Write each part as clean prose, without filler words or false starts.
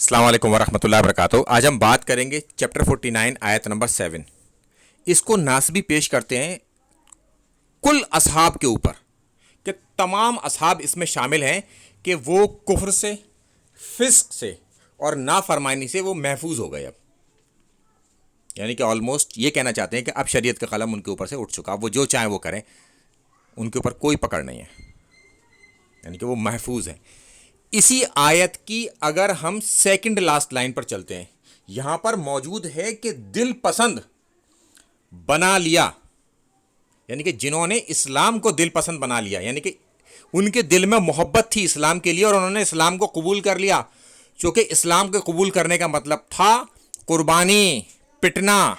السلام علیکم ورحمۃ اللہ وبرکاتہ۔ آج ہم بات کریں گے چیپٹر 49 آیت نمبر 7۔ اس کو ناسبی پیش کرتے ہیں کل اصحاب کے اوپر کہ تمام اصحاب اس میں شامل ہیں کہ وہ کفر سے، فسق سے اور نافرمانی سے وہ محفوظ ہو گئے۔ اب یعنی کہ آلموسٹ یہ کہنا چاہتے ہیں کہ اب شریعت کا قلم ان کے اوپر سے اٹھ چکا، وہ جو چاہیں وہ کریں، ان کے اوپر کوئی پکڑ نہیں ہے، یعنی کہ وہ محفوظ ہیں۔ اسی آیت کی اگر ہم سیکنڈ لاسٹ لائن پر چلتے ہیں، یہاں پر موجود ہے کہ دل پسند بنا لیا، یعنی کہ جنہوں نے اسلام کو دل پسند بنا لیا، یعنی کہ ان کے دل میں محبت تھی اسلام کے لیے اور انہوں نے اسلام کو قبول کر لیا، چونکہ اسلام کے قبول کرنے کا مطلب تھا قربانی، پٹنا،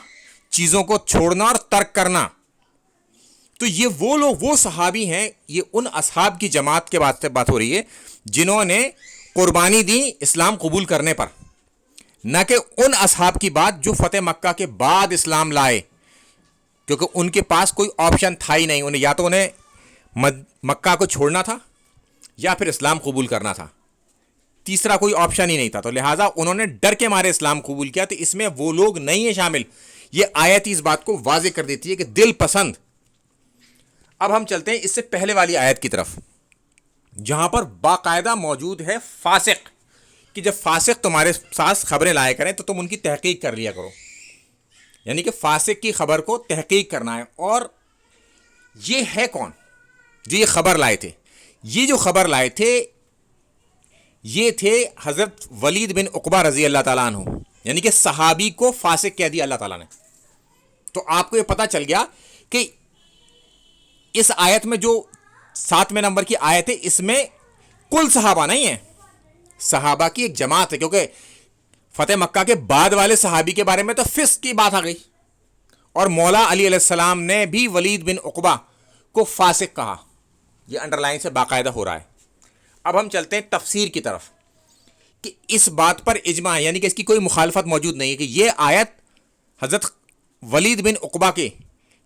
چیزوں کو چھوڑنا اور ترک کرنا۔ تو یہ وہ لوگ، وہ صحابی ہیں، یہ ان اصحاب کی جماعت کے بات سے بات ہو رہی ہے جنہوں نے قربانی دی اسلام قبول کرنے پر، نہ کہ ان اصحاب کی بات جو فتح مکہ کے بعد اسلام لائے، کیونکہ ان کے پاس کوئی آپشن تھا ہی نہیں، انہیں یا تو انہیں مکہ کو چھوڑنا تھا یا پھر اسلام قبول کرنا تھا، تیسرا کوئی آپشن ہی نہیں تھا، تو لہٰذا انہوں نے ڈر کے مارے اسلام قبول کیا۔ تو اس میں وہ لوگ نہیں ہیں شامل۔ یہ آیت اس بات کو واضح کر دیتی ہے کہ دل پسند۔ اب ہم چلتے ہیں اس سے پہلے والی آیت کی طرف، جہاں پر باقاعدہ موجود ہے فاسق، کہ جب فاسق تمہارے ساتھ خبریں لائے کریں تو تم ان کی تحقیق کر لیا کرو، یعنی کہ فاسق کی خبر کو تحقیق کرنا ہے۔ اور یہ ہے کون جو یہ خبر لائے تھے؟ یہ جو خبر لائے تھے یہ تھے حضرت ولید بن عقبہ رضی اللہ تعالیٰ عنہ، یعنی کہ صحابی کو فاسق کہہ دیا اللہ تعالیٰ نے۔ تو آپ کو یہ پتہ چل گیا کہ اس آیت میں جو 7ویں نمبر کی آیت ہے، اس میں کل صحابہ نہیں ہیں، صحابہ کی ایک جماعت ہے، کیونکہ فتح مکہ کے بعد والے صحابی کے بارے میں تو فسق کی بات آ گئی، اور مولا علی علیہ السلام نے بھی ولید بن عقبہ کو فاسق کہا۔ یہ انڈر لائن سے باقاعدہ ہو رہا ہے۔ اب ہم چلتے ہیں تفسیر کی طرف کہ اس بات پر اجماع، یعنی کہ اس کی کوئی مخالفت موجود نہیں ہے کہ یہ آیت حضرت ولید بن عقبہ کے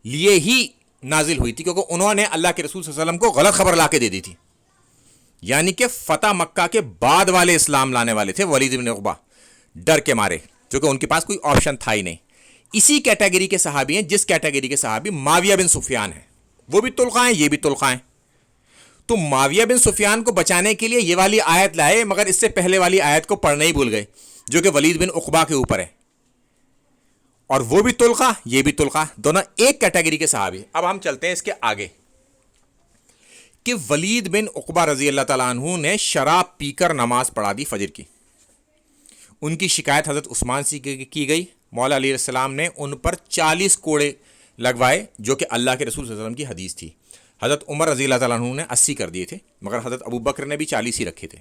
لیے ہی نازل ہوئی تھی، کیونکہ انہوں نے اللہ کے رسول صلی اللہ علیہ وسلم کو غلط خبر لا کے دے دی تھی، یعنی کہ فتح مکہ کے بعد والے اسلام لانے والے تھے ولید بن عقبہ، ڈر کے مارے، کیونکہ ان کے پاس کوئی آپشن تھا ہی نہیں۔ اسی کیٹیگری کے صحابی ہیں جس کیٹیگری کے صحابی معاویہ بن سفیان ہیں، وہ بھی طلقہ ہیں، یہ بھی طلقہ ہیں۔ تو معاویہ بن سفیان کو بچانے کے لیے یہ والی آیت لائے، مگر اس سے پہلے والی آیت کو پڑھنا ہی بھول گئے جو کہ ولید بن عقبہ کے اوپر ہے، اور وہ بھی طلقہ، یہ بھی طلقہ، دونوں ایک کیٹیگری کے صحابی۔ اب ہم چلتے ہیں اس کے آگے کہ ولید بن عقبہ رضی اللہ تعالیٰ عنہ نے شراب پی کر نماز پڑھا دی فجر کی۔ ان کی شکایت حضرت عثمان سے کی گئی، مولا علیہ السلام نے ان پر 40 کوڑے لگوائے، جو کہ اللہ کے رسول صلی اللہ علیہ وسلم کی حدیث تھی۔ حضرت عمر رضی اللہ تعالیٰ عنہ نے 80 کر دیے تھے، مگر حضرت ابو بکر نے بھی 40 ہی رکھے تھے۔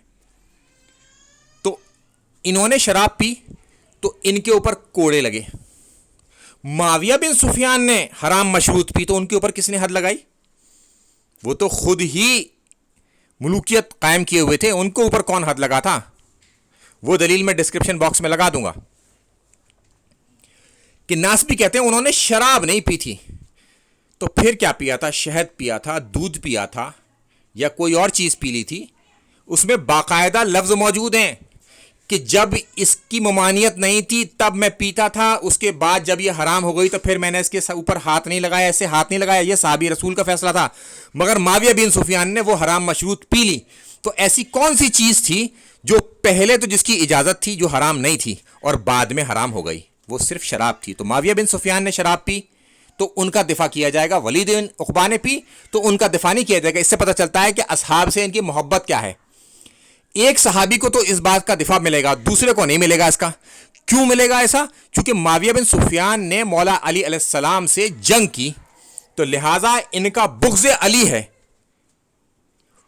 تو انہوں نے شراب پی تو ان کے اوپر کوڑے لگے۔ معاویہ بن سفیان نے حرام مشروط پی تو ان کے اوپر کس نے حد لگائی؟ وہ تو خود ہی ملوکیت قائم کیے ہوئے تھے، ان کے اوپر کون حد لگا تھا؟ وہ دلیل میں ڈسکرپشن باکس میں لگا دوں گا کہ ناسبی کہتے ہیں انہوں نے شراب نہیں پی تھی، تو پھر کیا پیا تھا؟ شہد پیا تھا، دودھ پیا تھا، یا کوئی اور چیز پی لی تھی۔ اس میں باقاعدہ لفظ موجود ہیں کہ جب اس کی ممانعت نہیں تھی تب میں پیتا تھا، اس کے بعد جب یہ حرام ہو گئی تو پھر میں نے اس کے اوپر ہاتھ نہیں لگایا، ایسے ہاتھ نہیں لگایا، یہ صحابی رسول کا فیصلہ تھا۔ مگر معاویہ بن سفیان نے وہ حرام مشروط پی لی۔ تو ایسی کون سی چیز تھی جو پہلے تو جس کی اجازت تھی، جو حرام نہیں تھی، اور بعد میں حرام ہو گئی؟ وہ صرف شراب تھی۔ تو معاویہ بن سفیان نے شراب پی تو ان کا دفاع کیا جائے گا، ولید بن عقبہ نے پی تو ان کا دفاع نہیں کیا جائے گا۔ اس سے پتہ چلتا ہے کہ اصحاب سے ان کی محبت کیا ہے۔ ایک صحابی کو تو اس بات کا دفاع ملے گا، دوسرے کو نہیں ملے گا۔ اس کا کیوں ملے گا ایسا؟ چونکہ معاویہ بن سفیان نے مولا علی علیہ السلام سے جنگ کی، تو لہٰذا ان کا بغض علی ہے،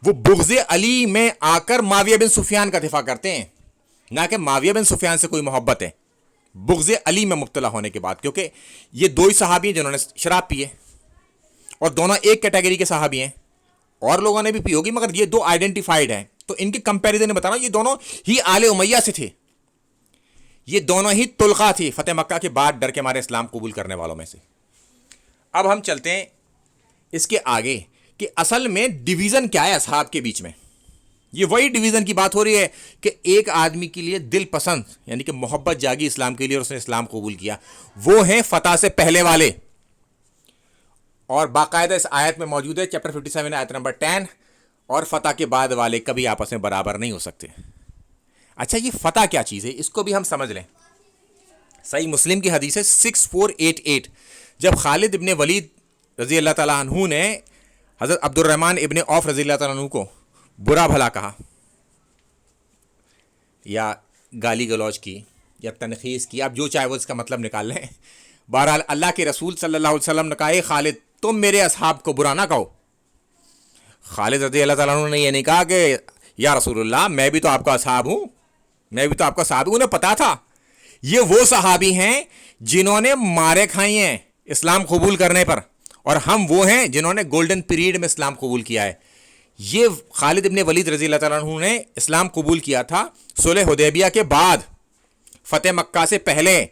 وہ بغض علی میں آ کر معاویہ بن سفیان کا دفاع کرتے ہیں، نہ کہ معاویہ بن سفیان سے کوئی محبت ہے، بغض علی میں مبتلا ہونے کے بعد، کیونکہ یہ دو ہی صحابی ہیں جنہوں نے شراب پی ہے، اور دونوں ایک کیٹیگری کے صحابی ہیں، اور لوگوں نے بھی پی ہوگی، مگر یہ دو آئیڈینٹیفائڈ ہیں۔ تو ان کی کمپیریزن میں بتا رہا ہوں، یہ دونوں ہی آل امیہ سے تھے، یہ دونوں ہی طلقہ تھی فتح مکہ کے بعد ڈر کے مارے اسلام قبول کرنے والوں میں سے۔ اب ہم چلتے ہیں اس کے آگے کہ اصل میں ڈویژن کیا ہے اصحاب کے بیچ میں۔ یہ وہی ڈویژن کی بات ہو رہی ہے کہ ایک آدمی کے لیے دل پسند یعنی کہ محبت جاگی اسلام کے لیے اور اس نے اسلام قبول کیا، وہ ہیں فتح سے پہلے والے، اور باقاعدہ اس آیت میں موجود ہے چیپٹر 57 آیت نمبر 10، اور فتح کے بعد والے کبھی آپس میں برابر نہیں ہو سکتے۔ اچھا یہ فتح کیا چیز ہے، اس کو بھی ہم سمجھ لیں۔ صحیح مسلم کی حدیث ہے 6488، جب خالد ابن ولید رضی اللہ تعالیٰ عنہ نے حضرت عبد الرحمن ابن عوف رضی اللہ تعالیٰ عنہ کو برا بھلا کہا یا گالی گلوچ کی یا تنخیص کی، آپ جو چاہے وہ اس کا مطلب نکال لیں، بہرحال اللہ کے رسول صلی اللہ علیہ وسلم نے کہا اے خالد تم میرے اصحاب کو برا نہ کہو۔ خالد رضی اللہ تعالیٰ عنہ نے یہ نہیں کہا کہ یا رسول اللہ میں بھی تو آپ کا اصحاب ہوں، میں بھی تو آپ کا صحابی ہوں۔ انہیں پتا تھا یہ وہ صحابی ہیں جنہوں نے مارے کھائی ہیں اسلام قبول کرنے پر، اور ہم وہ ہیں جنہوں نے گولڈن پیریڈ میں اسلام قبول کیا ہے۔ یہ خالد ابن ولید رضی اللہ تعالیٰ عنہ نے اسلام قبول کیا تھا صلح حدیبیہ کے بعد، فتح مکہ سے پہلے۔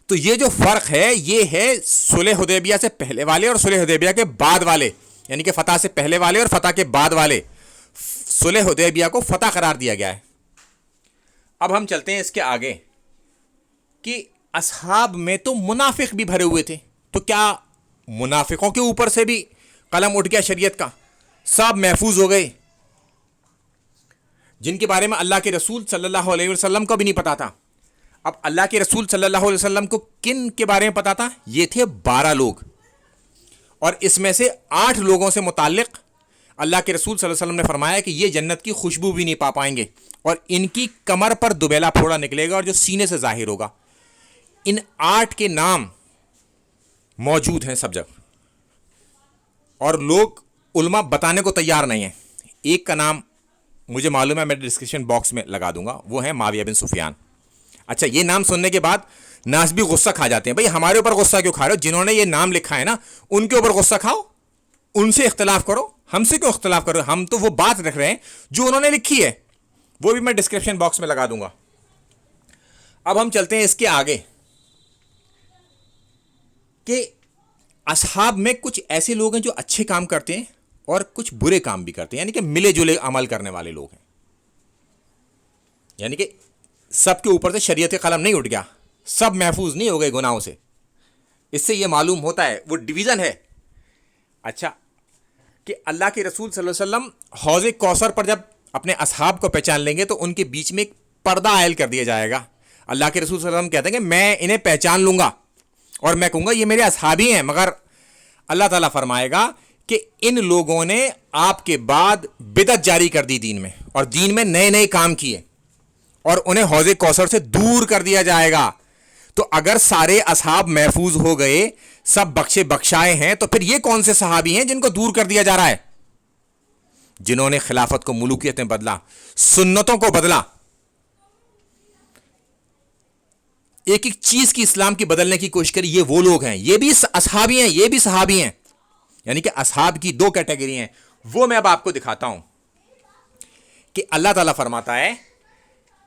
تو یہ جو فرق ہے یہ ہے صلح حدیبیہ سے پہلے والے اور صلح حدیبیہ کے بعد والے، یعنی کہ فتح سے پہلے والے اور فتح کے بعد والے۔ صلح حدیبیہ کو فتح قرار دیا گیا ہے۔ اب ہم چلتے ہیں اس کے آگے کہ اصحاب میں تو منافق بھی بھرے ہوئے تھے، تو کیا منافقوں کے اوپر سے بھی قلم اٹھ گیا شریعت کا؟ سب محفوظ ہو گئے جن کے بارے میں اللہ کے رسول صلی اللہ علیہ وسلم کو بھی نہیں پتا تھا۔ اب اللہ کے رسول صلی اللہ علیہ وسلم کو کن کے بارے میں پتا تھا؟ یہ تھے 12 لوگ، اور اس میں سے 8 لوگوں سے متعلق اللہ کے رسول صلی اللہ علیہ وسلم نے فرمایا کہ یہ جنت کی خوشبو بھی نہیں پا پائیں گے، اور ان کی کمر پر دبیلا پھوڑا نکلے گا اور جو سینے سے ظاہر ہوگا۔ ان 8 کے نام موجود ہیں سب جگہ، اور لوگ علماء بتانے کو تیار نہیں ہیں۔ ایک کا نام مجھے معلوم ہے، میں ڈسکرپشن باکس میں لگا دوں گا، وہ ہے معاویہ بن سفیان۔ اچھا یہ نام سننے کے بعد ناس بھی غصہ کھا جاتے ہیں، بھئی ہمارے اوپر غصہ کیوں کھا رہے ہو؟ جنہوں نے یہ نام لکھا ہے نا ان کے اوپر غصہ کھاؤ، ان سے اختلاف کرو، ہم سے کیوں اختلاف کرو؟ ہم تو وہ بات رکھ رہے ہیں جو انہوں نے لکھی ہے، وہ بھی میں ڈسکرپشن باکس میں لگا دوں گا۔ اب ہم چلتے ہیں اس کے آگے کہ اصحاب میں کچھ ایسے لوگ ہیں جو اچھے کام کرتے ہیں اور کچھ برے کام بھی کرتے ہیں، یعنی کہ ملے جلے عمل کرنے والے لوگ ہیں، یعنی کہ سب کے اوپر سے شریعت کا قلم نہیں اٹھ گیا، سب محفوظ نہیں ہو گئے گناہوں سے۔ اس سے یہ معلوم ہوتا ہے وہ ڈویژن ہے۔ اچھا کہ اللہ کے رسول صلی اللہ علیہ وسلم حوض کوثر پر جب اپنے اصحاب کو پہچان لیں گے تو ان کے بیچ میں ایک پردہ عائل کر دیا جائے گا۔ اللہ کے رسول صلی اللہ علیہ وسلم کہتے ہیں کہ میں انہیں پہچان لوں گا اور میں کہوں گا یہ میرے اصحابی ہیں، مگر اللہ تعالیٰ فرمائے گا کہ ان لوگوں نے آپ کے بعد بدعت جاری کر دی دین میں، اور دین میں نئے نئے کام کیے، اور انہیں حوض کوثر سے دور کر دیا جائے گا۔ تو اگر سارے اصحاب محفوظ ہو گئے، سب بخشے بخشائے ہیں، تو پھر یہ کون سے صحابی ہیں جن کو دور کر دیا جا رہا ہے؟ جنہوں نے خلافت کو ملوکیت میں بدلا، سنتوں کو بدلا، ایک ایک چیز کی اسلام کی بدلنے کی کوشش کری، یہ وہ لوگ ہیں، یہ بھی اصحابی ہیں، یہ بھی صحابی ہیں۔ یعنی کہ اصحاب کی 2 کیٹیگری ہیں، وہ میں اب آپ کو دکھاتا ہوں کہ اللہ تعالیٰ فرماتا ہے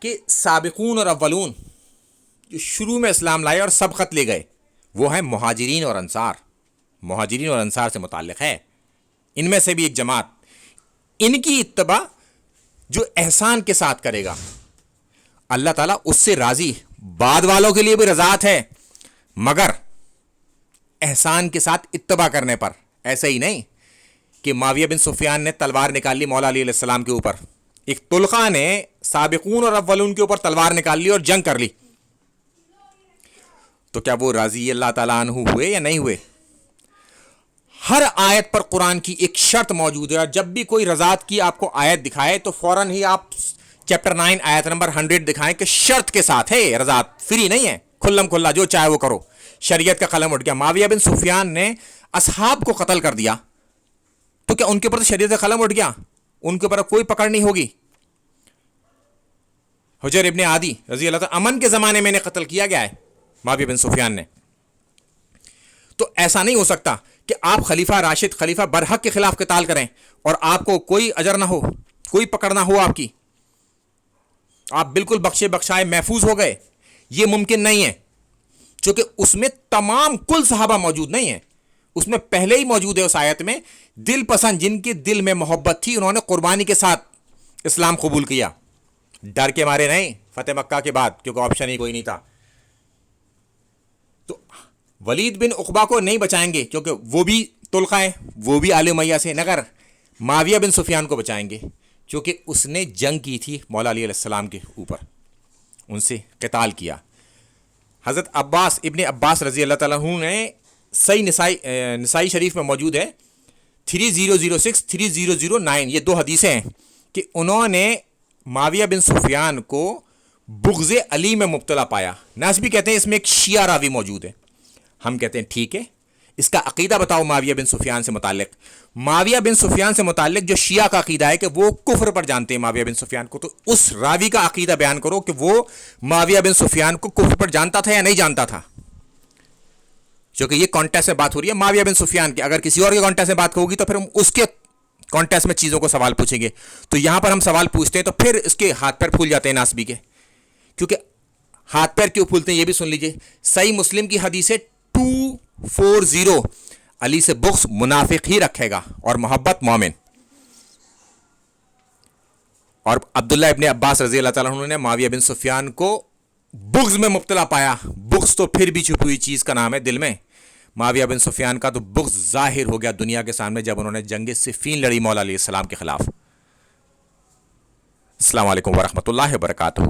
کہ سابقون اور اولون جو شروع میں اسلام لائے اور سبقت لے گئے وہ ہیں مہاجرین اور انصار۔ مہاجرین اور انصار سے متعلق ہے، ان میں سے بھی ایک جماعت، ان کی اتباع جو احسان کے ساتھ کرے گا اللہ تعالیٰ اس سے راضی، بعد والوں کے لیے بھی رضاعت ہے، مگر احسان کے ساتھ اتباع کرنے پر۔ ایسا ہی نہیں کہ معاویہ بن سفیان نے تلوار نکال لی مولا علی علیہ السلام کے اوپر، ایک طلقہ نے سابقون اور اولون کے اوپر تلوار نکال لی اور جنگ کر لی، تو کیا وہ راضی اللہ تعالیٰ عنہ ہوئے یا نہیں ہوئے؟ ہر آیت پر قرآن کی ایک شرط موجود ہے، اور جب بھی کوئی رضاعت کی آپ کو آیت دکھائے تو فوراً ہی آپ چیپٹر 9 آیت نمبر 100 دکھائیں کہ شرط کے ساتھ ہے، رضاعت فری نہیں ہے، کھلم کھلا جو چاہے وہ کرو۔ شریعت کا قلم اٹھ گیا۔ معاویہ بن سفیان نے اصحاب کو قتل کر دیا، تو کیا ان کے اوپر شریعت کا قلم اٹھ گیا؟ ان کے اوپر کوئی پکڑ نہیں ہوگی۔ حجر ابن عادی رضی اللہ تعالیٰ امن کے زمانے میں انہیں قتل کیا گیا ہے معاویہ بن سفیان نے۔ تو ایسا نہیں ہو سکتا کہ آپ خلیفہ راشد، خلیفہ برحق کے خلاف قتال کریں اور آپ کو کوئی اجر نہ ہو، کوئی پکڑ نہ ہو آپ کی، آپ بالکل بخشے بخشائے محفوظ ہو گئے۔ یہ ممکن نہیں ہے، چونکہ اس میں تمام کل صحابہ موجود نہیں ہیں، اس میں پہلے ہی موجود ہے اس آیت میں دل پسند، جن کے دل میں محبت تھی انہوں نے قربانی کے ساتھ اسلام قبول کیا، ڈر کے مارے نہیں، فتح مکہ کے بعد، کیونکہ آپشن ہی کوئی نہیں تھا. تو ولید بن عقبہ کو نہیں بچائیں گے کیونکہ وہ بھی طلقہ ہیں، وہ بھی آل امیہ سے، مگر معاویہ بن سفیان کو بچائیں گے کیونکہ اس نے جنگ کی تھی مولا علی علیہ السلام کے اوپر، ان سے قتال کیا. حضرت عباس ابن عباس رضی اللہ تعالیٰ عنہ نے صحیح نسائی شریف میں موجود ہے 3006 3009، یہ 2 حدیثیں ہیں کہ انہوں نے معاویہ بن سفیان کو بغض علی میں مبتلا پایا. ناسبی کہتے ہیں اس میں ایک شیعہ راوی موجود ہے. ہم کہتے ہیں ٹھیک ہے، اس کا عقیدہ بتاؤ معاویہ بن سفیان سے متعلق. معاویہ بن سفیان سے متعلق جو شیعہ کا عقیدہ ہے کہ وہ کفر پر جانتے ہیں معاویہ بن سفیان کو، تو اس راوی کا عقیدہ بیان کرو کہ وہ معاویہ بن سفیان کو کفر پر جانتا تھا یا نہیں جانتا تھا. کیونکہ یہ کانٹیکسٹ میں بات ہو رہی ہے معاویہ بن سفیان کی، اگر کسی اور کے کانٹیکسٹ میں بات ہوگی تو پھر ہم اس کے کانٹیکسٹ میں چیزوں کو سوال پوچھیں گے. تو یہاں پر ہم سوال پوچھتے ہیں تو پھر اس کے ہاتھ پیر پھول جاتے ہیں ناسبی کے. کیونکہ ہاتھ پیر کیوں پھولتے ہیں یہ بھی سن لیجئے. صحیح مسلم کی حدیث ہے 240، علی سے بغض منافق ہی رکھے گا اور محبت مومن. اور عبداللہ ابن عباس رضی اللہ تعالیٰ عنہ نے معاویہ بن سفیان کو بغض میں مبتلا پایا. بغض تو پھر بھی چھپی ہوئی چیز کا نام ہے دل میں. معاویہ بن سفیان کا تو بغض ظاہر ہو گیا دنیا کے سامنے جب انہوں نے جنگ صفین لڑی مولا علیہ السلام کے خلاف. السلام علیکم ورحمۃ اللہ وبرکاتہ.